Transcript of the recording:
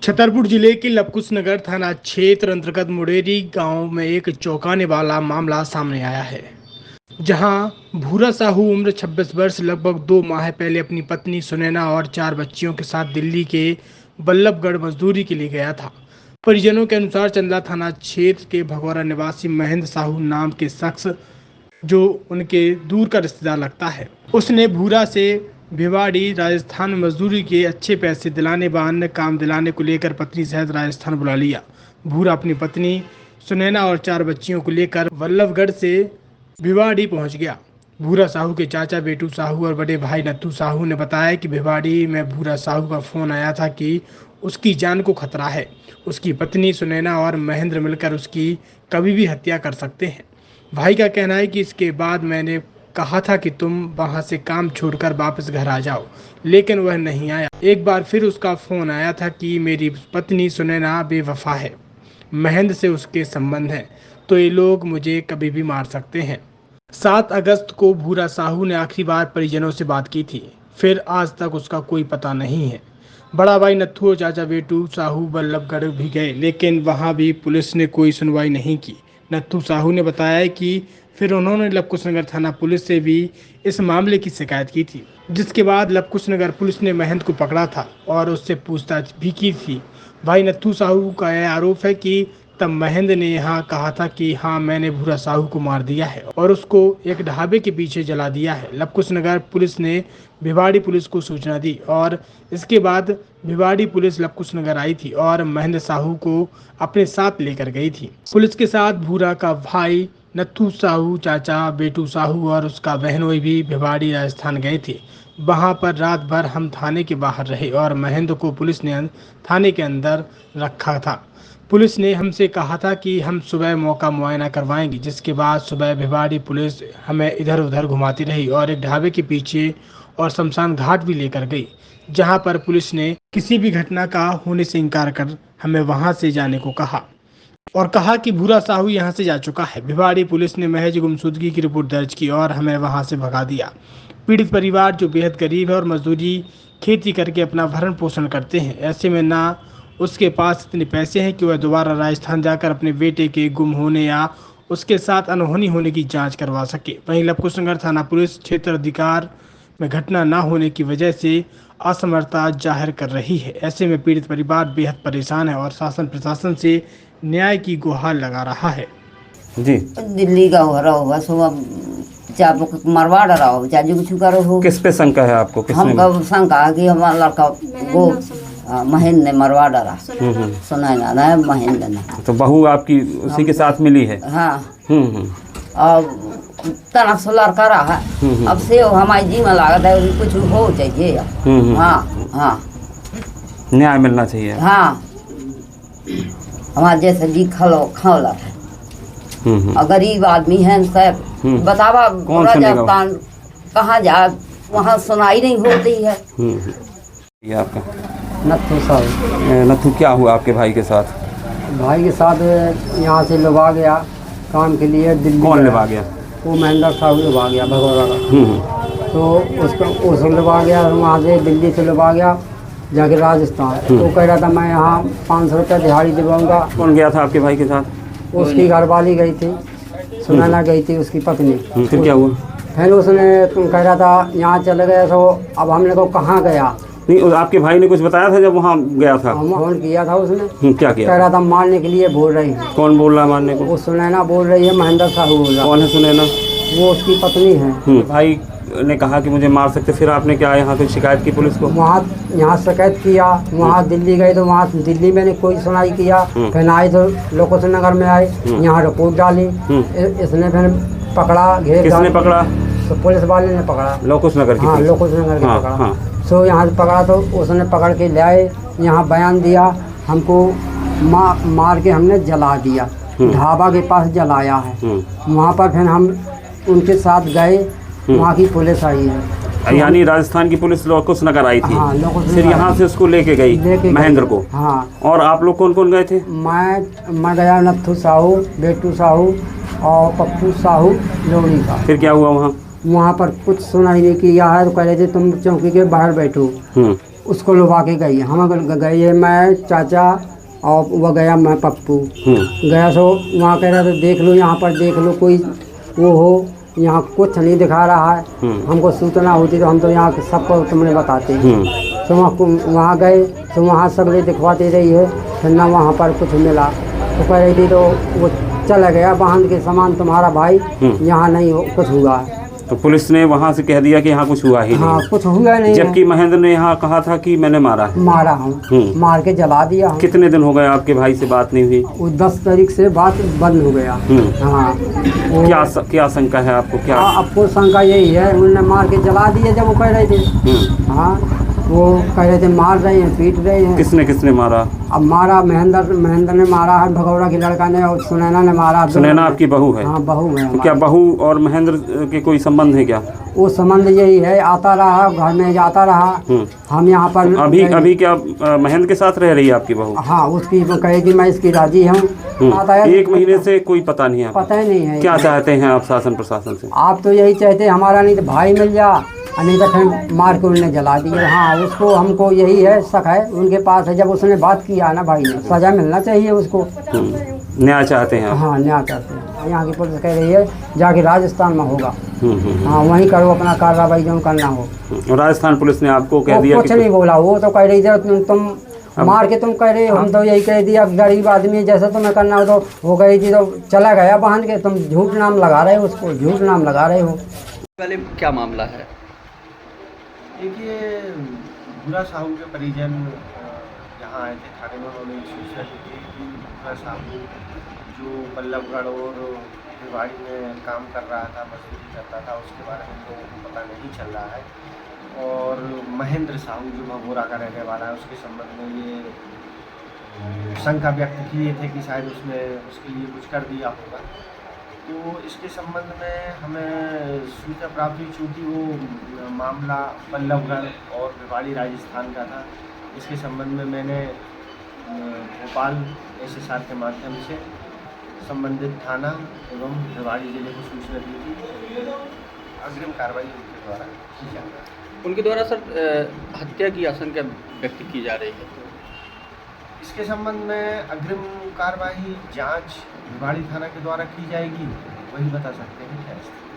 छतरपुर जिले के लवकुश नगर थाना क्षेत्र अंतर्गत मुडेरी गांव में एक चौंकाने वाला मामला सामने आया है, जहां भूरा साहू उम्र 26 वर्ष लगभग 2 माह पहले अपनी पत्नी सुनैना और 4 बच्चियों के साथ दिल्ली के बल्लभगढ़ मजदूरी के लिए गया था। परिजनों के अनुसार चंदला थाना क्षेत्र के भगौरा निवासी महेंद्र साहू नाम के शख्स, जो उनके दूर का रिश्तेदार लगता है, उसने भूरा से भिवाड़ी राजस्थान में मजदूरी के अच्छे पैसे दिलाने व अन्य काम दिलाने को लेकर पत्नी सहित राजस्थान बुला लिया। भूरा अपनी पत्नी सुनैना और 4 बच्चियों को लेकर बल्लभगढ़ से भिवाड़ी पहुंच गया। भूरा साहू के चाचा बेटू साहू और बड़े भाई नत्थू साहू ने बताया कि भिवाड़ी में भूरा साहू का फोन आया था कि उसकी जान को खतरा है। उसकी पत्नी सुनैना और महेंद्र मिलकर उसकी कभी भी हत्या कर सकते हैं। भाई का कहना है कि इसके बाद मैंने कहा था कि तुम वहां से काम छोड़कर वापस घर आ जाओ, लेकिन वह नहीं आया। एक बार फिर उसका फोन आया था कि मेरी पत्नी सुनैना बेवफा है, महेंद्र से उसके संबंध हैं, तो ये लोग मुझे कभी भी मार सकते हैं। 7 अगस्त को भूरा साहू ने आखिरी बार परिजनों से बात की थी, फिर आज तक उसका कोई पता नहीं है। बड़ा भाई नत्थू और चाचा बेटू साहू बल्लभगढ़ भी गए, लेकिन वहां भी पुलिस ने कोई सुनवाई नहीं की। नत्थू साहू ने बताया कि फिर उन्होंने लवकुश नगर थाना पुलिस से भी इस मामले की शिकायत की थी, जिसके बाद लवकुश नगर पुलिस ने महेंद्र को पकड़ा था और उससे पूछताछ भी की थी। भाई नत्थू साहू का यह आरोप है कि तब महेंद्र ने यहाँ कहा था कि हाँ, मैंने भूरा साहू को मार दिया है और उसको एक ढाबे के पीछे जला दिया है। लवकुश नगर पुलिस ने भिवाड़ी पुलिस को सूचना दी और इसके बाद भिवाड़ी पुलिस लवकुश नगर आई थी और महेंद्र साहू को अपने साथ लेकर गई थी। पुलिस के साथ भूरा का भाई नत्थू साहू, चाचा बेटू साहू और उसका बहनोई भी भिवाड़ी राजस्थान गए थे। वहां पर रात भर हम थाने के बाहर रहे और महेंद्र को पुलिस ने थाने के अंदर रखा था। पुलिस ने हमसे कहा था कि हम सुबह मौका मुआयना करवाएंगे, जिसके बाद सुबह भिवाड़ी पुलिस हमें इधर उधर घुमाती रही और एक ढाबे के पीछे और शमशान घाट भी लेकर गई, जहां पर पुलिस ने किसी भी घटना का होने से इनकार कर हमें वहां से जाने को कहा और कहा कि भूरा साहू यहां से जा चुका है। भिवाड़ी पुलिस ने महज गुमशुदगी की रिपोर्ट दर्ज की और हमें वहां से भगा दिया। पीड़ित परिवार जो बेहद गरीब है और मजदूरी खेती करके अपना भरण पोषण करते हैं, ऐसे में ना उसके पास इतने पैसे हैं कि वह दोबारा राजस्थान जाकर अपने बेटे के गुम होने या उसके साथ अनहोनी होने की जांच करवा सके। वहीं लवकुश नगर थाना पुलिस क्षेत्र अधिकार में घटना न होने की वजह से असमर्थता जाहिर कर रही है। ऐसे में पीड़ित परिवार बेहद परेशान है और शासन प्रशासन से न्याय की गुहार लगा रहा है। जी, दिल्ली का हो रहा होगा, सुबह चाप मरवा रहा हो, चाचू कुछ करो हो। किस पे शंका है आपको? हमको शंका है कि हमारा लड़का वो महेंद्र ने मरवा डाला। सुनैना ना महेंद्र ने। तो बहू आपकी उसी के साथ मिली है? हाँ। और तना से लड़का रहा है, अब से हमारी जी में लागत है कुछ हो चाहिए। हाँ हाँ, न्याय मिलना चाहिए। हाँ, हमारे जैसे जी खौला है। गरीब आदमी है सब, बतावा राजस्थान कहाँ जा, वहाँ सुनाई नहीं होती है। ये आपका नत्थू साहू। नत्थू, क्या हुआ आपके भाई के साथ? भाई के साथ यहाँ से लुभा गया काम के लिए दिल्ली। कौन लुभा गया? वो महेंद्र साहू लुभा गया भगौरा का। तो उसको लुभा गया, वहाँ से दिल्ली से लुभा गया जाके राजस्थान। तो कह रहा था मैं यहाँ 500 रुपये दिहाड़ी दिलवाऊंगा। कौन गया था आपके भाई के साथ? उसकी घरवाली गई थी, सुनैना गई थी उसकी पत्नी। फिर क्या हुआ? फिर उसने कह रहा था यहाँ चले गए, तो अब हमने को कहाँ गया नहीं, आपके भाई ने कुछ बताया था जब वहाँ गया था? फोन किया था उसने। क्या किया? कह रहा था मारने के लिए बोल रही है। कौन बोल रहा है मारने को? वो सुनैना बोल रही है, महेंद्र साहू बोल रहा। कौन है सुनैना? वो उसकी पत्नी है। भाई ने कहा कि मुझे मार सकते, फिर आपने क्या यहाँ कोई शिकायत की पुलिस को? वहाँ यहाँ शिकायत किया, वहाँ दिल्ली गए तो वहाँ दिल्ली में कोई सुनाई किया। फिर आए तो लवकुश नगर में आए, यहाँ रिपोर्ट डाली। इसने फिर पकड़ा, घेर। किसने पकड़ा? तो पुलिस वाले ने पकड़ा, लवकुश नगर की? हाँ, लवकुश नगर के पकड़ा। तो यहाँ से पकड़ा तो उसने पकड़ के ले आए, यहाँ बयान दिया, हमको मार के हमने जला दिया, ढाबा के पास जलाया है। वहाँ पर फिर हम उनके साथ गए, वहाँ की पुलिस आई है। यानी राजस्थान की पुलिस लवकुश नगर आई थी? हाँ, फिर यहाँ से उसको लेके गई महेंद्र को? हाँ। और आप लोग कौन कौन गए थे? मैं गया, नत्थू साहू, बेटू साहू और पप्पू साहू लोड़ी का। फिर क्या हुआ वहाँ? वहाँ पर कुछ सुनाई नहीं किया है, तो कह रहे थे तुम चौकी के बाहर बैठो। उसको लुभा के गई। हम गए, मैं चाचा और वह गया, मैं पप्पू गया। सो वहाँ कह रहा था देख लो, यहाँ पर देख लो कोई वो हो, यहाँ कुछ नहीं दिखा रहा है। हमको सूचना होती तो हम तो यहाँ सबको तुमने बताते। तो वहाँ गए तो वहाँ सगले दिखवाते रही है, फिर ना वहाँ पर कुछ मिला। तो कह रही थी तो वो चला गया, बांध के सामान तुम्हारा भाई यहाँ नहीं कुछ हुआ है। तो पुलिस ने वहाँ से कह दिया कि यहाँ कुछ हुआ ही हाँ, नहीं। कुछ हुआ नहीं, जबकि महेंद्र ने यहाँ कहा था कि मैंने मारा है। मारा हूँ, मार के जला दिया हूँ। कितने दिन हो गए आपके भाई से बात नहीं हुई? वो 10 तारीख से बात बंद हो गया। हाँ, क्या शंका है आपको? क्या आपको शंका यही है, उन्होंने मार के जला दिए जब वो कह रहे थे। हाँ, वो कह रहे थे मार रहे हैं, पीट रहे हैं। किसने मारा? अब मारा महेंद्र ने मारा है, भगौड़ा की लड़का ने, और सुनैना ने मारा। सुनैना आपकी बहू है? हाँ, बहू है। तो क्या बहू और महेंद्र के कोई संबंध है क्या? वो संबंध यही है, आता रहा घर में, जाता रहा। हम यहाँ पर तो अभी क्या महेंद्र के साथ रह रही है आपकी बहू? हाँ, उसकी कही थी मैं इसकी राजी हूँ। 1 महीने से कोई पता नहीं है? पता ही नहीं है। क्या चाहते हैं आप शासन प्रशासन से? आप तो यही चाहते हमारा, नहीं तो भाई मिल जा, नहीं तो फिर मार के उन्होंने जला दिए। हाँ, उसको हमको यही है, शक है उनके पास है। जब उसने बात किया ना भाई ने, सजा मिलना चाहिए उसको। न्याय चाहते हैं आप? हाँ, न्याय चाहते हैं। यहाँ की पुलिस कह रही है जाके राजस्थान में होगा। हाँ, वहीं करो अपना कार्रवाई जो करना हो। राजस्थान पुलिस ने आपको कह दिया? कुछ नहीं बोला, वो तो कह रही थी तुम मार के तुम कह रहे हो। हम तो यही कह दिया गरीब आदमी जैसा तुम्हें करना हो। तो वो गई थी तो चला गया बांध के, तुम झूठ नाम लगा रहे हो उसको, झूठ नाम लगा रहे हो। पहले क्या मामला है? देखिए, भूरा साहू के परिजन यहाँ आए थे थाने में। उन्होंने सूचना दी थी कि भूरा साहू जो बल्लभगढ़ और भिवाड़ी में काम कर रहा था, मजदूरी करता था, उसके बारे में लोगों को पता नहीं चल रहा है। और महेंद्र साहू जो भगोरा का रहने वाला है, उसके संबंध में ये शंका व्यक्त किए थे कि शायद उसने उसके लिए कुछ कर दिया होगा। तो इसके संबंध में हमें सूचना प्राप्त हुई, चूँकि वो मामला बल्लभगढ़ और भिवाड़ी राजस्थान का था। इसके संबंध में मैंने भोपाल SSR के माध्यम से संबंधित थाना एवं भिवाड़ी जिले को सूचना दी थी। अग्रिम कार्रवाई उनके द्वारा की जा रही है। उनके द्वारा सर हत्या की आशंका व्यक्त की जा रही है। इसके संबंध में अग्रिम कार्रवाई जांच भिवाड़ी थाना के द्वारा की जाएगी, वही बता सकते हैं क्या स्थिति।